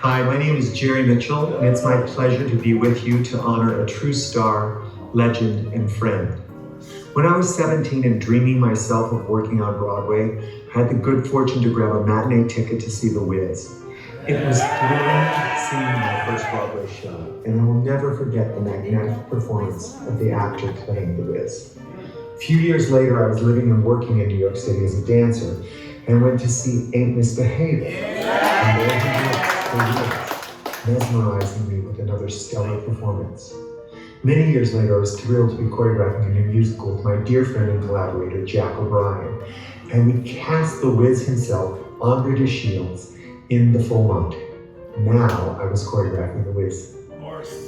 Hi, my name is Jerry Mitchell, and it's my pleasure to be with you to honor a true star, legend, and friend. When I was 17 and dreaming myself of working on Broadway, I had the good fortune to grab a matinee ticket to see The Wiz. It was thrilling seeing my first Broadway show, and I will never forget the magnetic performance of the actor playing The Wiz. A few years later, I was living and working in New York City as a dancer and went to see Ain't Misbehaving. And there he was, for years, mesmerizing me with another stellar performance. Many years later, I was thrilled to be choreographing a new musical with my dear friend and collaborator, Jack O'Brien, and we cast The Wiz himself, Andre de Shields, in the full Monty. Now I was choreographing The Wiz.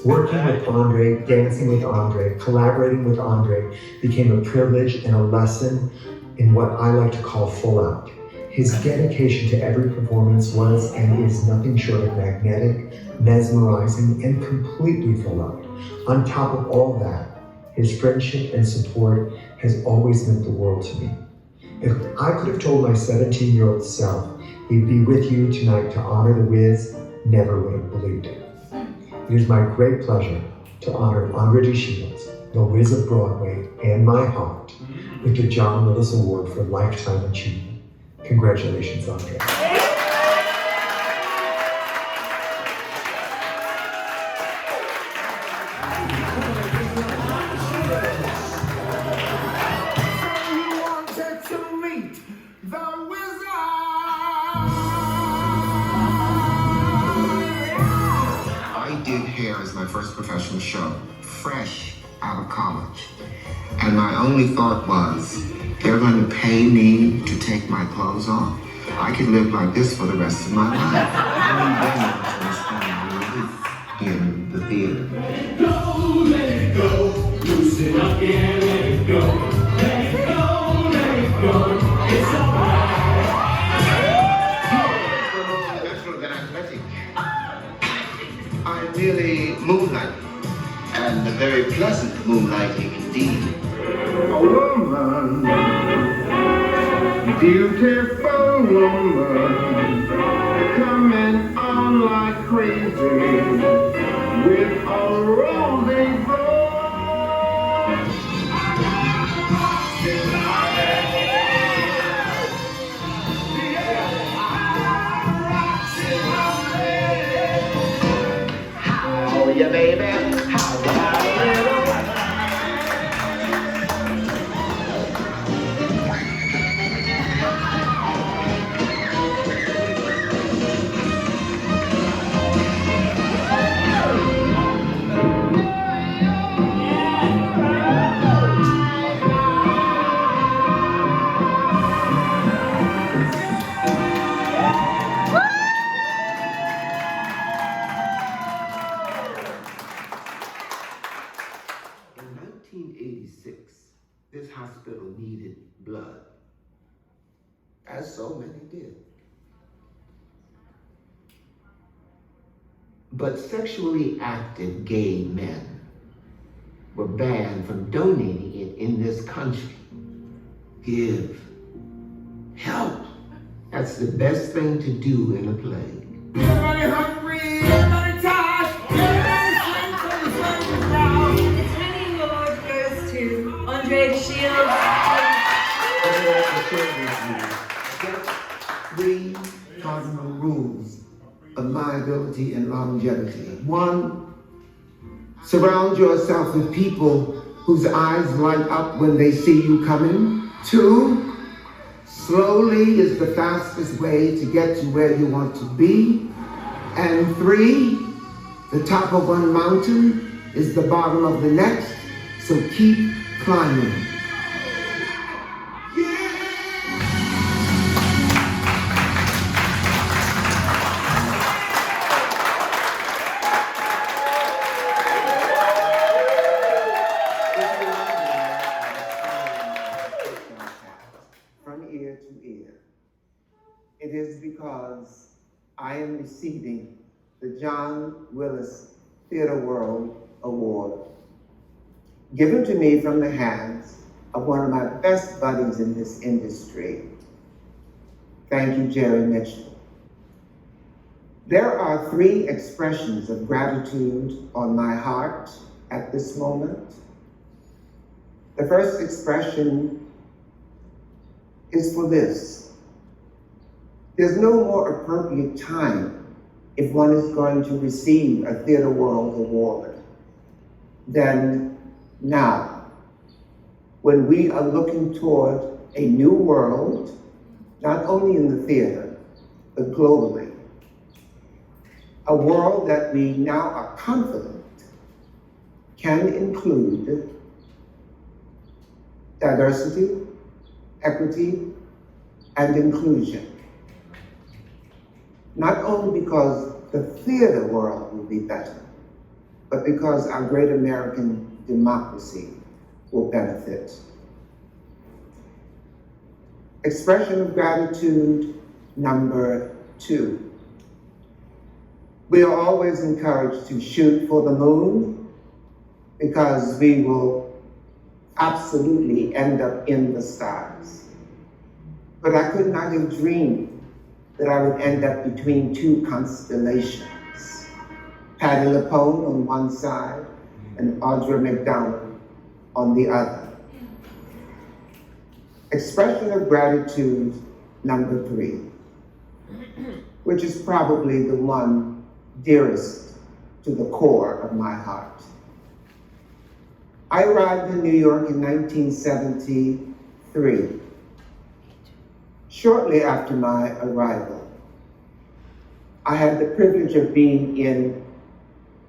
Working with Andre, dancing with Andre, collaborating with Andre became a privilege and a lesson in what I like to call full out. His dedication to every performance was and is nothing short of magnetic, mesmerizing, and completely full out. On top of all that, his friendship and support has always meant the world to me. If I could have told my 17-year-old self he'd be with you tonight to honor The Wiz, never would have believed it. It is my great pleasure to honor Andre de Shields, the Wiz of Broadway, and my heart with the John Willis Award for Lifetime Achievement. Congratulations, Andre. I did hair as my first professional show, fresh out of college. And my only thought was, they're going to pay me to take my clothes off. I could live like this for the rest of my life. I mean, in the theater. Let it go, loosen up and let it go. Let it go, let it go, it's alright. Than athletic. I'm really moonlighting, and a very pleasant moonlighting indeed. A woman, beautiful woman, coming on like crazy with a rosy glow. How ya, baby? How ya, In 1986, this hospital needed blood, as so many did. But sexually active gay men were banned from donating it in this country. Give. Help. That's the best thing to do in a play. Everybody hungry, everybody tired, everybody This winning award goes to Andre de Shields. Three cardinal rules of my ability and longevity. One, surround yourself with people whose eyes light up when they see you coming. Two, slowly is the fastest way to get to where you want to be. And three, the top of one mountain is the bottom of the next, so keep climbing. From ear to ear. It is because I am receiving the John Willis Theater World Award, given to me from the hands of one of my best buddies in this industry. Thank you, Jerry Mitchell. There are three expressions of gratitude on my heart at this moment. The first expression is for this. There's no more appropriate time if one is going to receive a Theatre World Award than now, when we are looking toward a new world, not only in the theater, but globally. A world that we now are confident can include diversity, equity, and inclusion. Not only because the theater world will be better, but because our great American democracy will benefit. Expression of gratitude number 2. We are always encouraged to shoot for the moon because we will absolutely end up in the stars. But I could not have dreamed that I would end up between two constellations, Patti LuPone on one side and Audra McDonald on the other. Expression of gratitude number 3, which is probably the one dearest to the core of my heart. I arrived in New York in 1973. Shortly after my arrival, I had the privilege of being in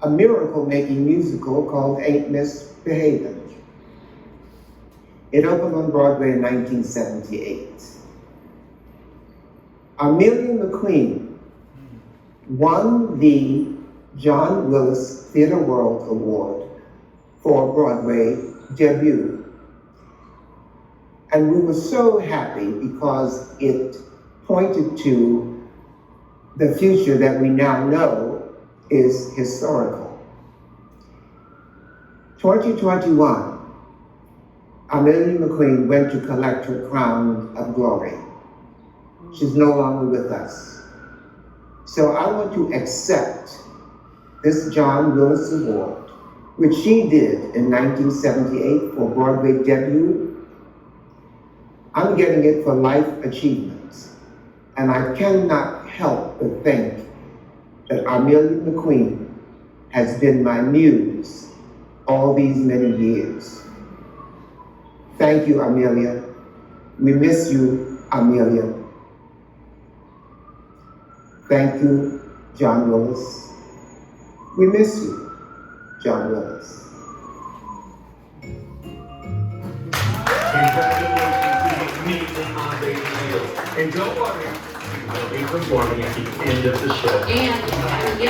a miracle-making musical called Ain't Misbehavin'. It opened on Broadway in 1978. Amelia McQueen won the John Willis Theatre World Award for Broadway debut. And we were so happy because it pointed to the future that we now know is historical. 2021, Amelia McQueen went to collect her crown of glory. She's no longer with us. So I want to accept this John Willis Award, which she did in 1978 for Broadway debut. I'm getting it for life achievements. And I cannot help but think that Amelia McQueen has been my muse all these many years. Thank you, Amelia. We miss you, Amelia. Thank you, John Willis. We miss you, John Willis. Congratulations to the amazing Andre Shields. And don't worry, we'll be performing at the end of the show. And